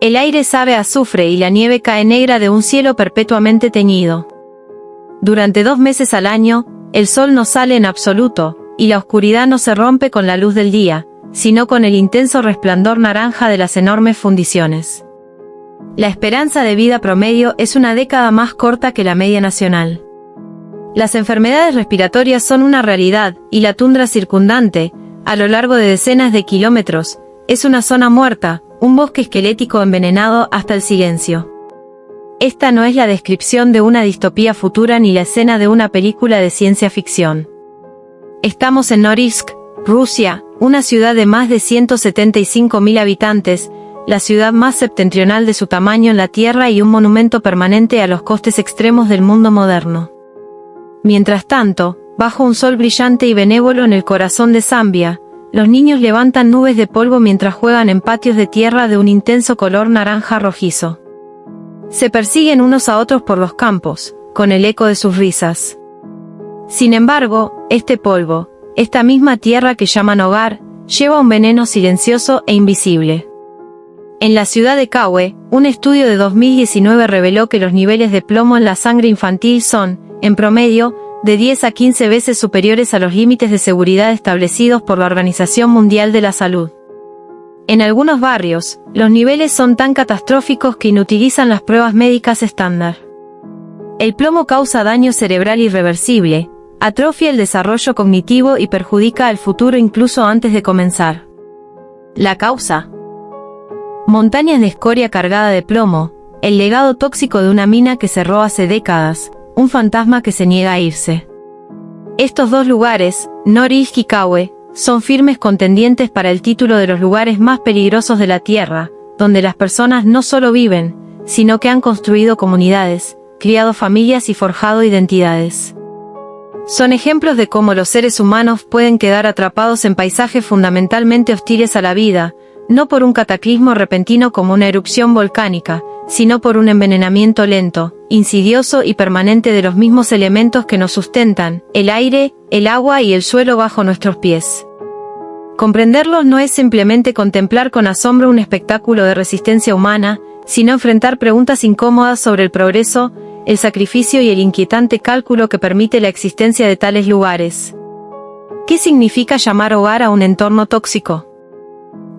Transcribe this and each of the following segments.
El aire sabe a azufre y la nieve cae negra de un cielo perpetuamente teñido. Durante 2 meses al año, el sol no sale en absoluto, y la oscuridad no se rompe con la luz del día, sino con el intenso resplandor naranja de las enormes fundiciones. La esperanza de vida promedio es una década más corta que la media nacional. Las enfermedades respiratorias son una realidad, y la tundra circundante, a lo largo de decenas de kilómetros, es una zona muerta, un bosque esquelético envenenado hasta el silencio. Esta no es la descripción de una distopía futura ni la escena de una película de ciencia ficción. Estamos en Norilsk, Rusia, una ciudad de más de 175.000 habitantes, la ciudad más septentrional de su tamaño en la Tierra y un monumento permanente a los costes extremos del mundo moderno. Mientras tanto, bajo un sol brillante y benévolo en el corazón de Zambia, los niños levantan nubes de polvo mientras juegan en patios de tierra de un intenso color naranja rojizo. Se persiguen unos a otros por los campos, con el eco de sus risas. Sin embargo, este polvo, esta misma tierra que llaman hogar, lleva un veneno silencioso e invisible. En la ciudad de Kawe, un estudio de 2019 reveló que los niveles de plomo en la sangre infantil son, en promedio, de 10 a 15 veces superiores a los límites de seguridad establecidos por la Organización Mundial de la Salud. En algunos barrios, los niveles son tan catastróficos que inutilizan las pruebas médicas estándar. El plomo causa daño cerebral irreversible, atrofia el desarrollo cognitivo y perjudica el futuro incluso antes de comenzar. La causa: montañas de escoria cargada de plomo, el legado tóxico de una mina que cerró hace décadas, un fantasma que se niega a irse. Estos 2 lugares, Norilsk y Kawe, son firmes contendientes para el título de los lugares más peligrosos de la Tierra, donde las personas no solo viven, sino que han construido comunidades, criado familias y forjado identidades. Son ejemplos de cómo los seres humanos pueden quedar atrapados en paisajes fundamentalmente hostiles a la vida, no por un cataclismo repentino como una erupción volcánica, sino por un envenenamiento lento, insidioso y permanente de los mismos elementos que nos sustentan, el aire, el agua y el suelo bajo nuestros pies. Comprenderlos no es simplemente contemplar con asombro un espectáculo de resistencia humana, sino enfrentar preguntas incómodas sobre el progreso, el sacrificio y el inquietante cálculo que permite la existencia de tales lugares. ¿Qué significa llamar hogar a un entorno tóxico?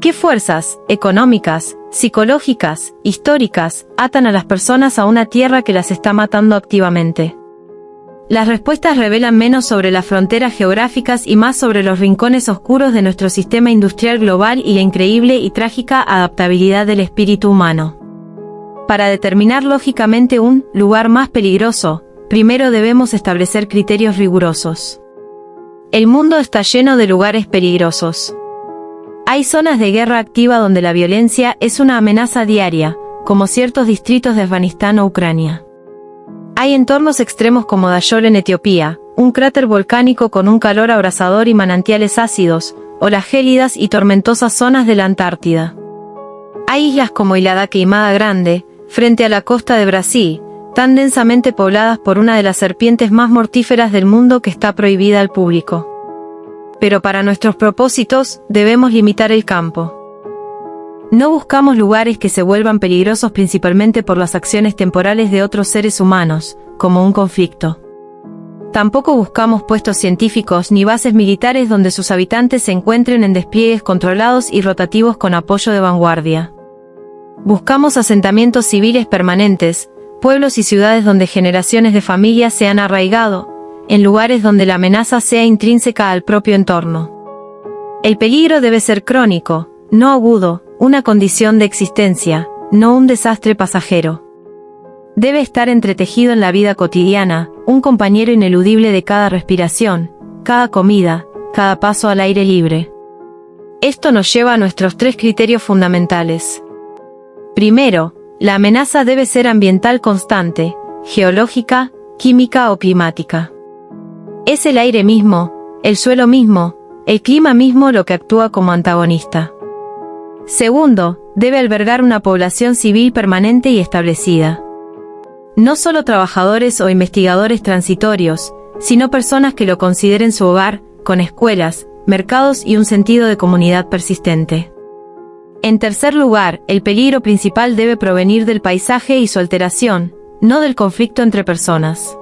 ¿Qué fuerzas, económicas, psicológicas, históricas, atan a las personas a una tierra que las está matando activamente? Las respuestas revelan menos sobre las fronteras geográficas y más sobre los rincones oscuros de nuestro sistema industrial global y la increíble y trágica adaptabilidad del espíritu humano. Para determinar lógicamente un lugar más peligroso, primero debemos establecer criterios rigurosos. El mundo está lleno de lugares peligrosos. Hay zonas de guerra activa donde la violencia es una amenaza diaria, como ciertos distritos de Afganistán o Ucrania. Hay entornos extremos como Dayol en Etiopía, un cráter volcánico con un calor abrasador y manantiales ácidos, o las gélidas y tormentosas zonas de la Antártida. Hay islas como Ilha Queimada Grande, frente a la costa de Brasil, tan densamente pobladas por una de las serpientes más mortíferas del mundo que está prohibida al público. Pero para nuestros propósitos, debemos limitar el campo. No buscamos lugares que se vuelvan peligrosos principalmente por las acciones temporales de otros seres humanos, como un conflicto. Tampoco buscamos puestos científicos ni bases militares donde sus habitantes se encuentren en despliegues controlados y rotativos con apoyo de vanguardia. Buscamos asentamientos civiles permanentes, pueblos y ciudades donde generaciones de familias se han arraigado, en lugares donde la amenaza sea intrínseca al propio entorno. El peligro debe ser crónico, no agudo, una condición de existencia, no un desastre pasajero. Debe estar entretejido en la vida cotidiana, un compañero ineludible de cada respiración, cada comida, cada paso al aire libre. Esto nos lleva a nuestros 3 criterios fundamentales. Primero, la amenaza debe ser ambiental constante, geológica, química o climática. Es el aire mismo, el suelo mismo, el clima mismo lo que actúa como antagonista. Segundo, debe albergar una población civil permanente y establecida. No solo trabajadores o investigadores transitorios, sino personas que lo consideren su hogar, con escuelas, mercados y un sentido de comunidad persistente. En tercer lugar, el peligro principal debe provenir del paisaje y su alteración, no del conflicto entre personas.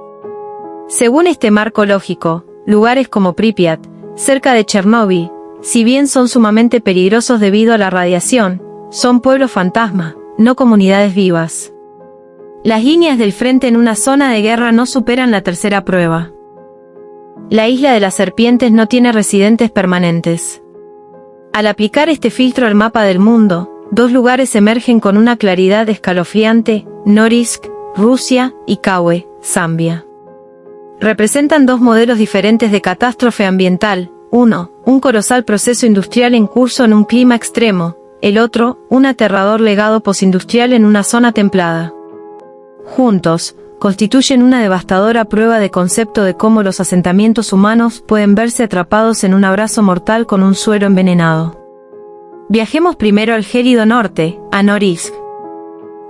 Según este marco lógico, lugares como Pripyat, cerca de Chernóbil, si bien son sumamente peligrosos debido a la radiación, son pueblos fantasma, no comunidades vivas. Las líneas del frente en una zona de guerra no superan la tercera prueba. La isla de las serpientes no tiene residentes permanentes. Al aplicar este filtro al mapa del mundo, dos lugares emergen con una claridad escalofriante: Norilsk, Rusia, y Kawe, Zambia. Representan dos modelos diferentes de catástrofe ambiental: uno, un colosal proceso industrial en curso en un clima extremo; el otro, un aterrador legado postindustrial en una zona templada. Juntos, constituyen una devastadora prueba de concepto de cómo los asentamientos humanos pueden verse atrapados en un abrazo mortal con un suelo envenenado. Viajemos primero al gélido norte, a Norilsk.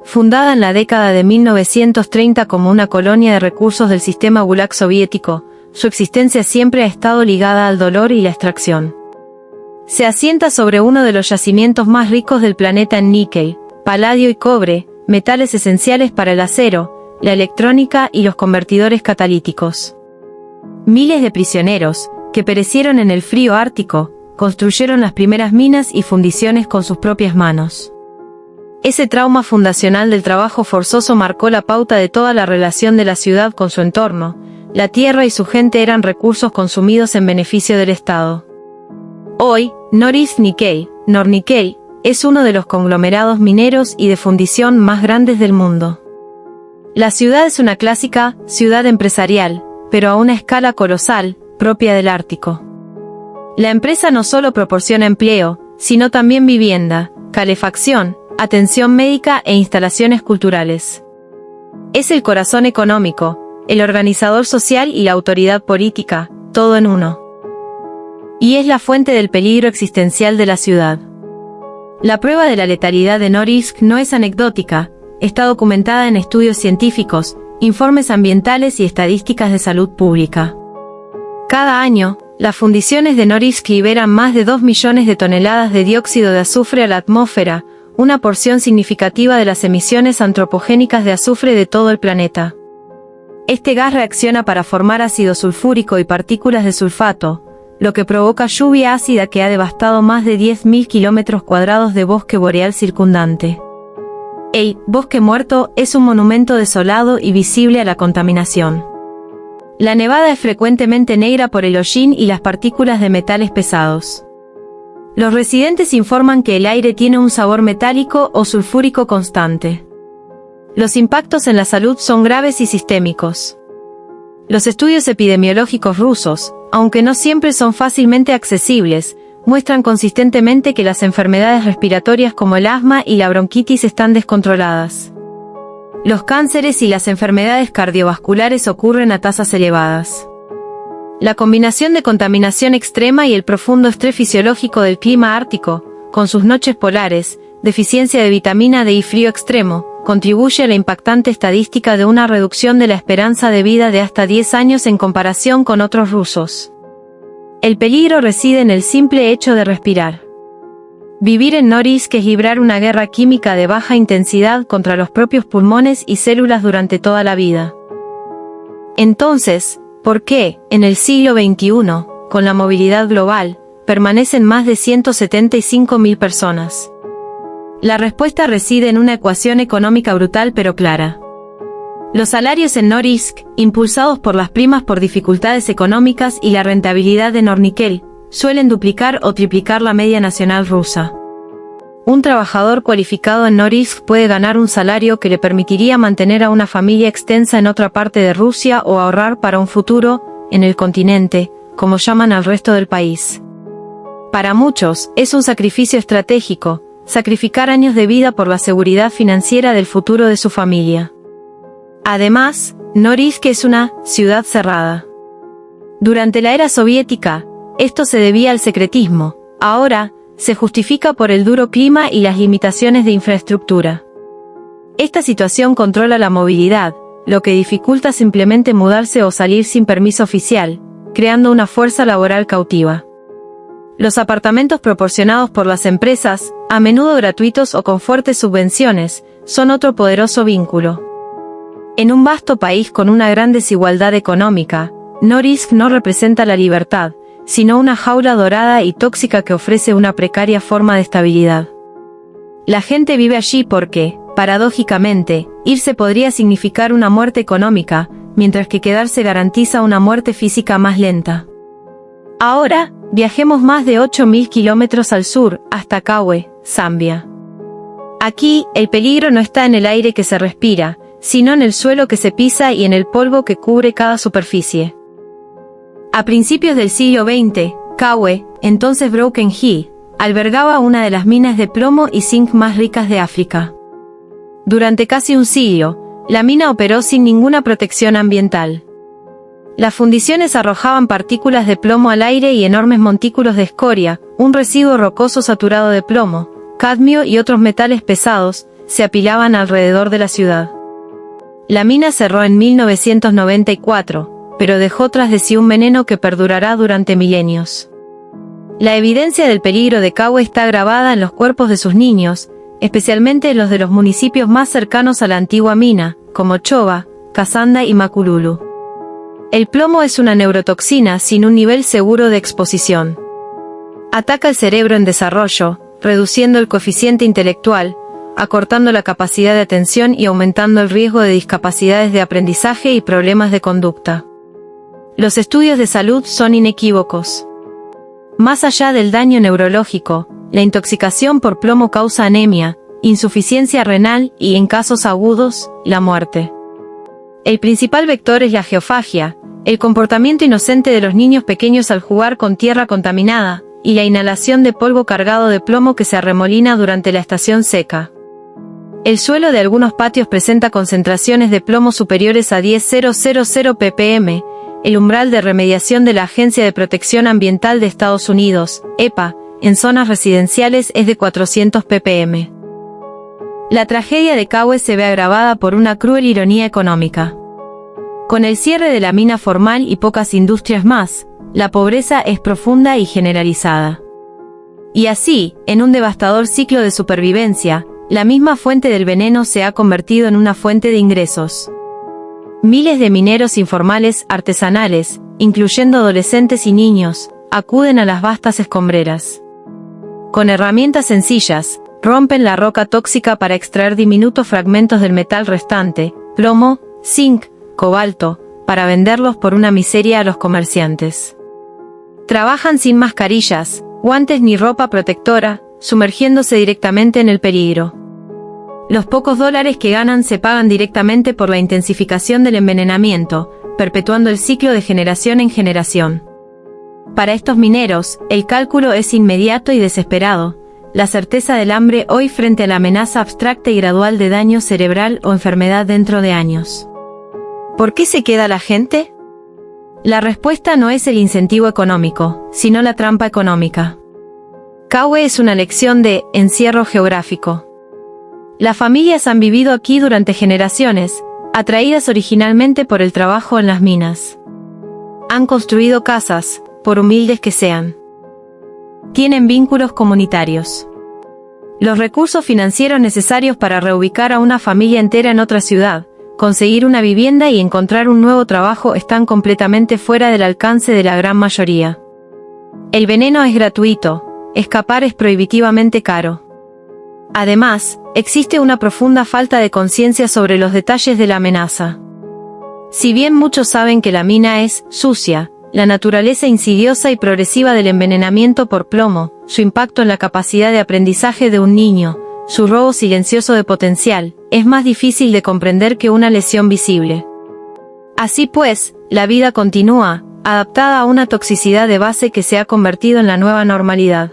Fundada en la década de 1930 como una colonia de recursos del sistema Gulag soviético, su existencia siempre ha estado ligada al dolor y la extracción. Se asienta sobre uno de los yacimientos más ricos del planeta en níquel, paladio y cobre, metales esenciales para el acero, la electrónica y los convertidores catalíticos. Miles de prisioneros, que perecieron en el frío ártico, construyeron las primeras minas y fundiciones con sus propias manos. Ese trauma fundacional del trabajo forzoso marcó la pauta de toda la relación de la ciudad con su entorno. La tierra y su gente eran recursos consumidos en beneficio del Estado. Hoy, Norilsk Nickel, Nornickel, es uno de los conglomerados mineros y de fundición más grandes del mundo. La ciudad es una clásica ciudad empresarial, pero a una escala colosal, propia del Ártico. La empresa no solo proporciona empleo, sino también vivienda, calefacción, atención médica e instalaciones culturales. Es el corazón económico, el organizador social y la autoridad política, todo en uno. Y es la fuente del peligro existencial de la ciudad. La prueba de la letalidad de Norilsk no es anecdótica, está documentada en estudios científicos, informes ambientales y estadísticas de salud pública. Cada año, las fundiciones de Norilsk liberan más de 2 millones de toneladas de dióxido de azufre a la atmósfera, una porción significativa de las emisiones antropogénicas de azufre de todo el planeta. Este gas reacciona para formar ácido sulfúrico y partículas de sulfato, lo que provoca lluvia ácida que ha devastado más de 10.000 kilómetros cuadrados de bosque boreal circundante. El bosque muerto es un monumento desolado y visible a la contaminación. La nevada es frecuentemente negra por el hollín y las partículas de metales pesados. Los residentes informan que el aire tiene un sabor metálico o sulfúrico constante. Los impactos en la salud son graves y sistémicos. Los estudios epidemiológicos rusos, aunque no siempre son fácilmente accesibles, muestran consistentemente que las enfermedades respiratorias como el asma y la bronquitis están descontroladas. Los cánceres y las enfermedades cardiovasculares ocurren a tasas elevadas. La combinación de contaminación extrema y el profundo estrés fisiológico del clima ártico, con sus noches polares, deficiencia de vitamina D y frío extremo, contribuye a la impactante estadística de una reducción de la esperanza de vida de hasta 10 años en comparación con otros rusos. El peligro reside en el simple hecho de respirar. Vivir en Norilsk es librar una guerra química de baja intensidad contra los propios pulmones y células durante toda la vida. Entonces, ¿por qué, en el siglo XXI, con la movilidad global, permanecen más de 175.000 personas? La respuesta reside en una ecuación económica brutal pero clara. Los salarios en Norilsk, impulsados por las primas por dificultades económicas y la rentabilidad de Nornickel, suelen duplicar o triplicar la media nacional rusa. Un trabajador cualificado en Norilsk puede ganar un salario que le permitiría mantener a una familia extensa en otra parte de Rusia o ahorrar para un futuro, en el continente, como llaman al resto del país. Para muchos, es un sacrificio estratégico, sacrificar años de vida por la seguridad financiera del futuro de su familia. Además, Norilsk es una ciudad cerrada. Durante la era soviética, esto se debía al secretismo. Ahora, se justifica por el duro clima y las limitaciones de infraestructura. Esta situación controla la movilidad, lo que dificulta simplemente mudarse o salir sin permiso oficial, creando una fuerza laboral cautiva. Los apartamentos proporcionados por las empresas, a menudo gratuitos o con fuertes subvenciones, son otro poderoso vínculo. En un vasto país con una gran desigualdad económica, Norilsk no representa la libertad, sino una jaula dorada y tóxica que ofrece una precaria forma de estabilidad. La gente vive allí porque, paradójicamente, irse podría significar una muerte económica, mientras que quedarse garantiza una muerte física más lenta. Ahora, viajemos más de 8.000 kilómetros al sur, hasta Kawe, Zambia. Aquí, el peligro no está en el aire que se respira, sino en el suelo que se pisa y en el polvo que cubre cada superficie. A principios del siglo XX, Kawe, entonces Broken Hill, albergaba una de las minas de plomo y zinc más ricas de África. Durante casi un siglo, la mina operó sin ninguna protección ambiental. Las fundiciones arrojaban partículas de plomo al aire y enormes montículos de escoria, un residuo rocoso saturado de plomo, cadmio y otros metales pesados, se apilaban alrededor de la ciudad. La mina cerró en 1994, pero dejó tras de sí un veneno que perdurará durante milenios. La evidencia del peligro de Kawe está grabada en los cuerpos de sus niños, especialmente en los de los municipios más cercanos a la antigua mina, como Choba, Kasanda y Makululu. El plomo es una neurotoxina sin un nivel seguro de exposición. Ataca el cerebro en desarrollo, reduciendo el coeficiente intelectual, acortando la capacidad de atención y aumentando el riesgo de discapacidades de aprendizaje y problemas de conducta. Los estudios de salud son inequívocos. Más allá del daño neurológico, la intoxicación por plomo causa anemia, insuficiencia renal y, en casos agudos, la muerte. El principal vector es la geofagia, el comportamiento inocente de los niños pequeños al jugar con tierra contaminada, y la inhalación de polvo cargado de plomo que se arremolina durante la estación seca. El suelo de algunos patios presenta concentraciones de plomo superiores a 10.000 ppm, el umbral de remediación de la Agencia de Protección Ambiental de Estados Unidos, EPA, en zonas residenciales es de 400 ppm. La tragedia de Kawe se ve agravada por una cruel ironía económica. Con el cierre de la mina formal y pocas industrias más, la pobreza es profunda y generalizada. Y así, en un devastador ciclo de supervivencia, la misma fuente del veneno se ha convertido en una fuente de ingresos. Miles de mineros informales artesanales, incluyendo adolescentes y niños, acuden a las vastas escombreras. Con herramientas sencillas, rompen la roca tóxica para extraer diminutos fragmentos del metal restante, plomo, zinc, cobalto, para venderlos por una miseria a los comerciantes. Trabajan sin mascarillas, guantes ni ropa protectora, sumergiéndose directamente en el peligro. Los pocos dólares que ganan se pagan directamente por la intensificación del envenenamiento, perpetuando el ciclo de generación en generación. Para estos mineros, el cálculo es inmediato y desesperado, la certeza del hambre hoy frente a la amenaza abstracta y gradual de daño cerebral o enfermedad dentro de años. ¿Por qué se queda la gente? La respuesta no es el incentivo económico, sino la trampa económica. Kawe es una lección de encierro geográfico. Las familias han vivido aquí durante generaciones, atraídas originalmente por el trabajo en las minas. Han construido casas, por humildes que sean. Tienen vínculos comunitarios. Los recursos financieros necesarios para reubicar a una familia entera en otra ciudad, conseguir una vivienda y encontrar un nuevo trabajo están completamente fuera del alcance de la gran mayoría. El veneno es gratuito, escapar es prohibitivamente caro. Además, existe una profunda falta de conciencia sobre los detalles de la amenaza. Si bien muchos saben que la mina es sucia, la naturaleza insidiosa y progresiva del envenenamiento por plomo, su impacto en la capacidad de aprendizaje de un niño, su robo silencioso de potencial, es más difícil de comprender que una lesión visible. Así pues, la vida continúa, adaptada a una toxicidad de base que se ha convertido en la nueva normalidad.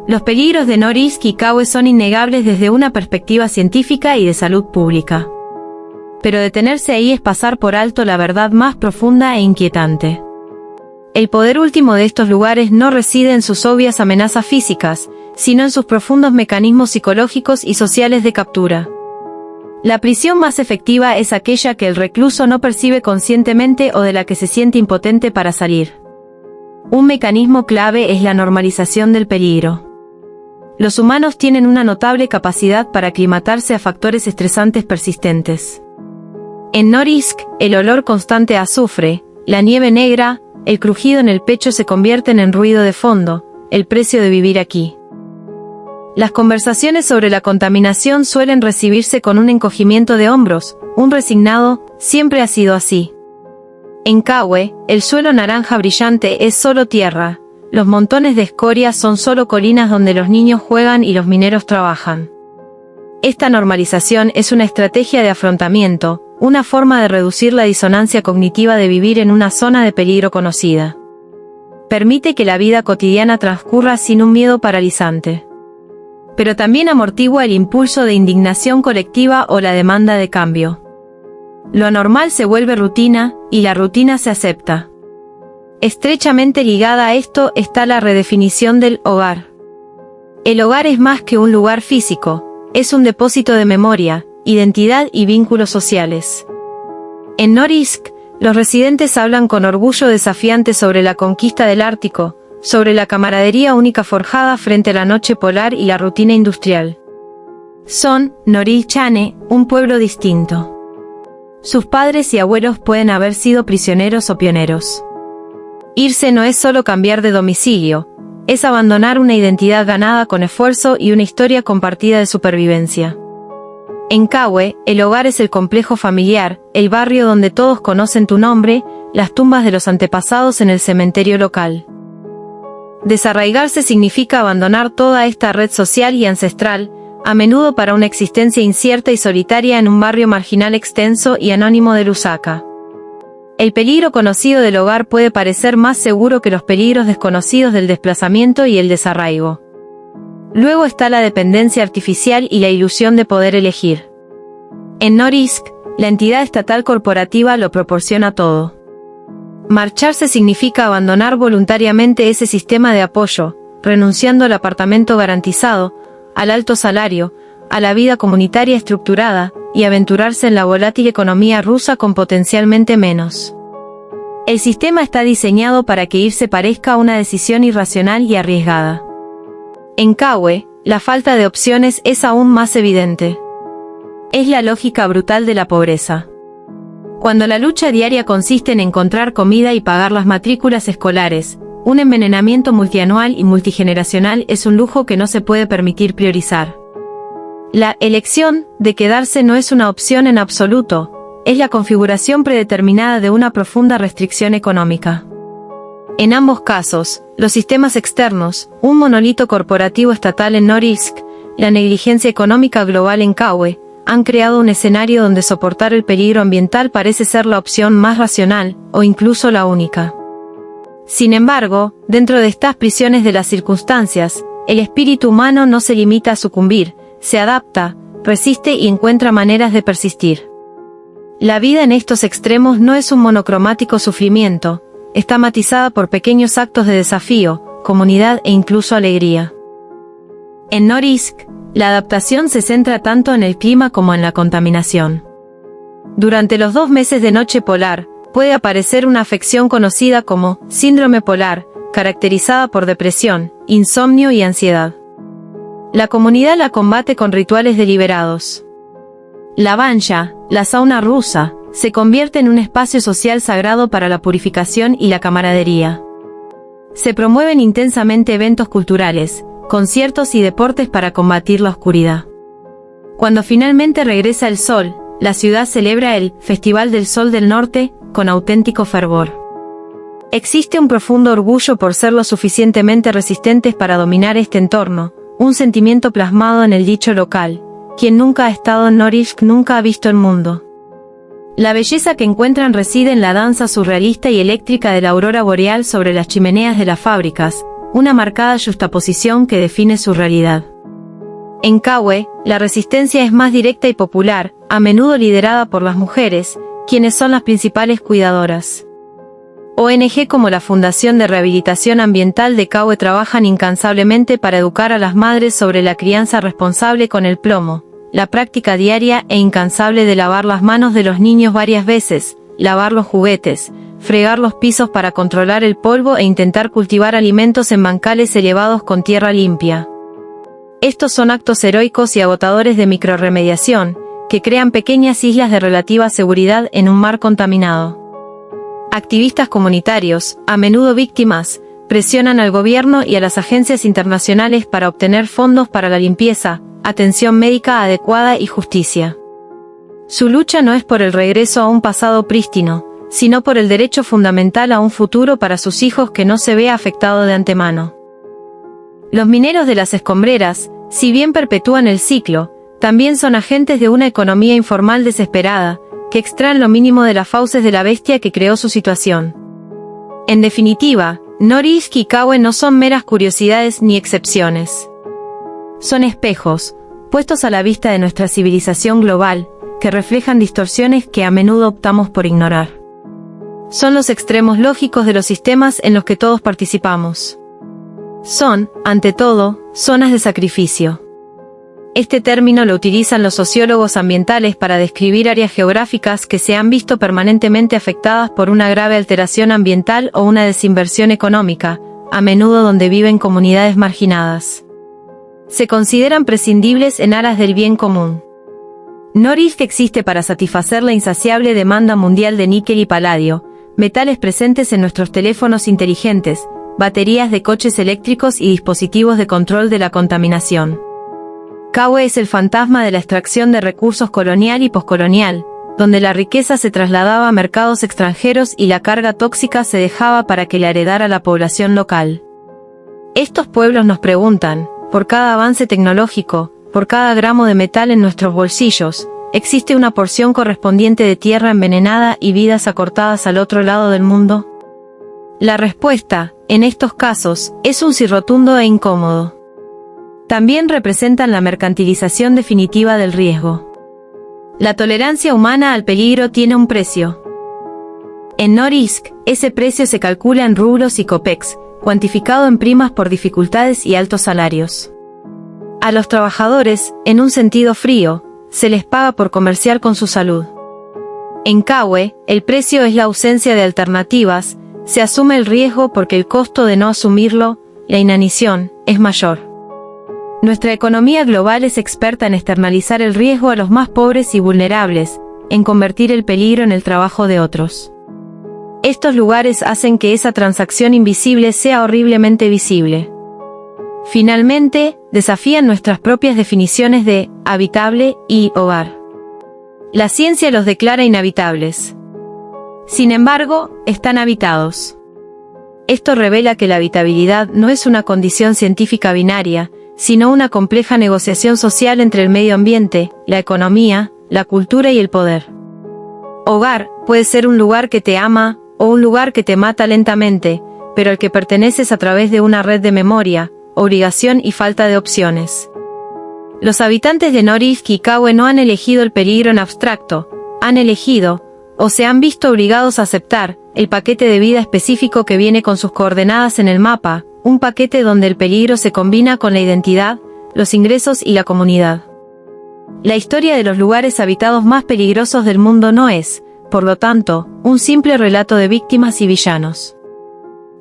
Los peligros de Norilsk y Kawe son innegables desde una perspectiva científica y de salud pública. Pero detenerse ahí es pasar por alto la verdad más profunda e inquietante. El poder último de estos lugares no reside en sus obvias amenazas físicas, sino en sus profundos mecanismos psicológicos y sociales de captura. La prisión más efectiva es aquella que el recluso no percibe conscientemente o de la que se siente impotente para salir. Un mecanismo clave es la normalización del peligro. Los humanos tienen una notable capacidad para aclimatarse a factores estresantes persistentes. En Norilsk, el olor constante a azufre, la nieve negra, el crujido en el pecho se convierten en ruido de fondo, el precio de vivir aquí. Las conversaciones sobre la contaminación suelen recibirse con un encogimiento de hombros, un resignado, siempre ha sido así. En Kawe, el suelo naranja brillante es solo tierra, los montones de escoria son solo colinas donde los niños juegan y los mineros trabajan. Esta normalización es una estrategia de afrontamiento, una forma de reducir la disonancia cognitiva de vivir en una zona de peligro conocida. Permite que la vida cotidiana transcurra sin un miedo paralizante. Pero también amortigua el impulso de indignación colectiva o la demanda de cambio. Lo anormal se vuelve rutina, y la rutina se acepta. Estrechamente ligada a esto está la redefinición del hogar. El hogar es más que un lugar físico, es un depósito de memoria, identidad y vínculos sociales. En Norilsk, los residentes hablan con orgullo desafiante sobre la conquista del Ártico, sobre la camaradería única forjada frente a la noche polar y la rutina industrial. Son, Norilchane, un pueblo distinto. Sus padres y abuelos pueden haber sido prisioneros o pioneros. Irse no es solo cambiar de domicilio, es abandonar una identidad ganada con esfuerzo y una historia compartida de supervivencia. En Kawe, el hogar es el complejo familiar, el barrio donde todos conocen tu nombre, las tumbas de los antepasados en el cementerio local. Desarraigarse significa abandonar toda esta red social y ancestral, a menudo para una existencia incierta y solitaria en un barrio marginal extenso y anónimo de Lusaka. El peligro conocido del hogar puede parecer más seguro que los peligros desconocidos del desplazamiento y el desarraigo. Luego está la dependencia artificial y la ilusión de poder elegir. En Norilsk, la entidad estatal corporativa lo proporciona todo. Marcharse significa abandonar voluntariamente ese sistema de apoyo, renunciando al apartamento garantizado, al alto salario, a la vida comunitaria estructurada, y aventurarse en la volátil economía rusa con potencialmente menos. El sistema está diseñado para que irse parezca una decisión irracional y arriesgada. En Kawe, la falta de opciones es aún más evidente. Es la lógica brutal de la pobreza. Cuando la lucha diaria consiste en encontrar comida y pagar las matrículas escolares, un envenenamiento multianual y multigeneracional es un lujo que no se puede permitir priorizar. La elección de quedarse no es una opción en absoluto, es la configuración predeterminada de una profunda restricción económica. En ambos casos, los sistemas externos, un monolito corporativo estatal en Norilsk, la negligencia económica global en Kawe, han creado un escenario donde soportar el peligro ambiental parece ser la opción más racional, o incluso la única. Sin embargo, dentro de estas prisiones de las circunstancias, el espíritu humano no se limita a sucumbir, se adapta, resiste y encuentra maneras de persistir. La vida en estos extremos no es un monocromático sufrimiento, está matizada por pequeños actos de desafío, comunidad e incluso alegría. En Norilsk, la adaptación se centra tanto en el clima como en la contaminación. Durante los 2 meses de noche polar, puede aparecer una afección conocida como síndrome polar, caracterizada por depresión, insomnio y ansiedad. La comunidad la combate con rituales deliberados. La bancha, la sauna rusa, se convierte en un espacio social sagrado para la purificación y la camaradería. Se promueven intensamente eventos culturales, conciertos y deportes para combatir la oscuridad. Cuando finalmente regresa el sol, la ciudad celebra el Festival del Sol del Norte con auténtico fervor. Existe un profundo orgullo por ser lo suficientemente resistentes para dominar este entorno, un sentimiento plasmado en el dicho local: quien nunca ha estado en Norilsk nunca ha visto el mundo. La belleza que encuentran reside en la danza surrealista y eléctrica de la aurora boreal sobre las chimeneas de las fábricas, una marcada yuxtaposición que define su realidad. En Kawe, la resistencia es más directa y popular, a menudo liderada por las mujeres, quienes son las principales cuidadoras. ONG como la Fundación de Rehabilitación Ambiental de Kawe trabajan incansablemente para educar a las madres sobre la crianza responsable con el plomo, la práctica diaria e incansable de lavar las manos de los niños varias veces, lavar los juguetes, fregar los pisos para controlar el polvo e intentar cultivar alimentos en bancales elevados con tierra limpia. Estos son actos heroicos y agotadores de microrremediación, que crean pequeñas islas de relativa seguridad en un mar contaminado. Activistas comunitarios, a menudo víctimas, presionan al gobierno y a las agencias internacionales para obtener fondos para la limpieza, atención médica adecuada y justicia. Su lucha no es por el regreso a un pasado prístino, sino por el derecho fundamental a un futuro para sus hijos que no se vea afectado de antemano. Los mineros de las escombreras, si bien perpetúan el ciclo, también son agentes de una economía informal desesperada, que extraen lo mínimo de las fauces de la bestia que creó su situación. En definitiva, Norilsk y Kawe no son meras curiosidades ni excepciones. Son espejos, puestos a la vista de nuestra civilización global, que reflejan distorsiones que a menudo optamos por ignorar. Son los extremos lógicos de los sistemas en los que todos participamos. Son, ante todo, zonas de sacrificio. Este término lo utilizan los sociólogos ambientales para describir áreas geográficas que se han visto permanentemente afectadas por una grave alteración ambiental o una desinversión económica, a menudo donde viven comunidades marginadas. Se consideran prescindibles en aras del bien común. Norilsk existe para satisfacer la insaciable demanda mundial de níquel y paladio, metales presentes en nuestros teléfonos inteligentes, baterías de coches eléctricos y dispositivos de control de la contaminación. Kawe es el fantasma de la extracción de recursos colonial y poscolonial, donde la riqueza se trasladaba a mercados extranjeros y la carga tóxica se dejaba para que la heredara la población local. Estos pueblos nos preguntan, por cada avance tecnológico, por cada gramo de metal en nuestros bolsillos, ¿existe una porción correspondiente de tierra envenenada y vidas acortadas al otro lado del mundo? La respuesta, en estos casos, es un sí rotundo e incómodo. También representan la mercantilización definitiva del riesgo. La tolerancia humana al peligro tiene un precio. En Norilsk, ese precio se calcula en rublos y kopecks, cuantificado en primas por dificultades y altos salarios. A los trabajadores, en un sentido frío, se les paga por comerciar con su salud. En Kawe, el precio es la ausencia de alternativas, se asume el riesgo porque el costo de no asumirlo, la inanición, es mayor. Nuestra economía global es experta en externalizar el riesgo a los más pobres y vulnerables, en convertir el peligro en el trabajo de otros. Estos lugares hacen que esa transacción invisible sea horriblemente visible. Finalmente, desafían nuestras propias definiciones de habitable y hogar. La ciencia los declara inhabitables. Sin embargo, están habitados. Esto revela que la habitabilidad no es una condición científica binaria, sino una compleja negociación social entre el medio ambiente, la economía, la cultura y el poder. Hogar puede ser un lugar que te ama, o un lugar que te mata lentamente, pero al que perteneces a través de una red de memoria, obligación y falta de opciones. Los habitantes de Norilsk y Kawe no han elegido el peligro en abstracto, han elegido, o se han visto obligados a aceptar, el paquete de vida específico que viene con sus coordenadas en el mapa, un paquete donde el peligro se combina con la identidad, los ingresos y la comunidad. La historia de los lugares habitados más peligrosos del mundo no es, por lo tanto, un simple relato de víctimas y villanos.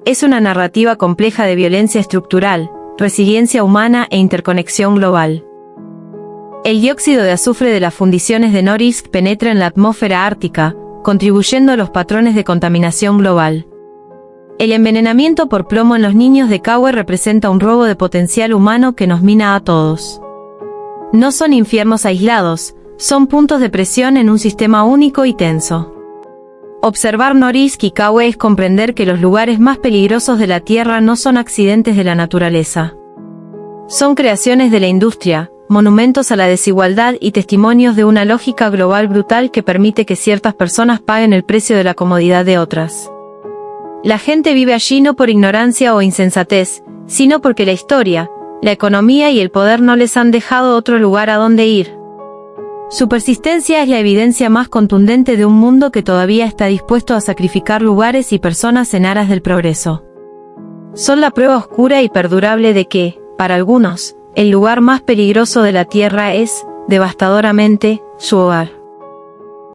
Es una narrativa compleja de violencia estructural, resiliencia humana e interconexión global. El dióxido de azufre de las fundiciones de Norilsk penetra en la atmósfera ártica, contribuyendo a los patrones de contaminación global. El envenenamiento por plomo en los niños de Kawe representa un robo de potencial humano que nos mina a todos. No son infiernos aislados, son puntos de presión en un sistema único y tenso. Observar Norilsk y Kawe es comprender que los lugares más peligrosos de la Tierra no son accidentes de la naturaleza. Son creaciones de la industria, monumentos a la desigualdad y testimonios de una lógica global brutal que permite que ciertas personas paguen el precio de la comodidad de otras. La gente vive allí no por ignorancia o insensatez, sino porque la historia, la economía y el poder no les han dejado otro lugar a donde ir. Su persistencia es la evidencia más contundente de un mundo que todavía está dispuesto a sacrificar lugares y personas en aras del progreso. Son la prueba oscura y perdurable de que, para algunos, el lugar más peligroso de la Tierra es, devastadoramente, su hogar.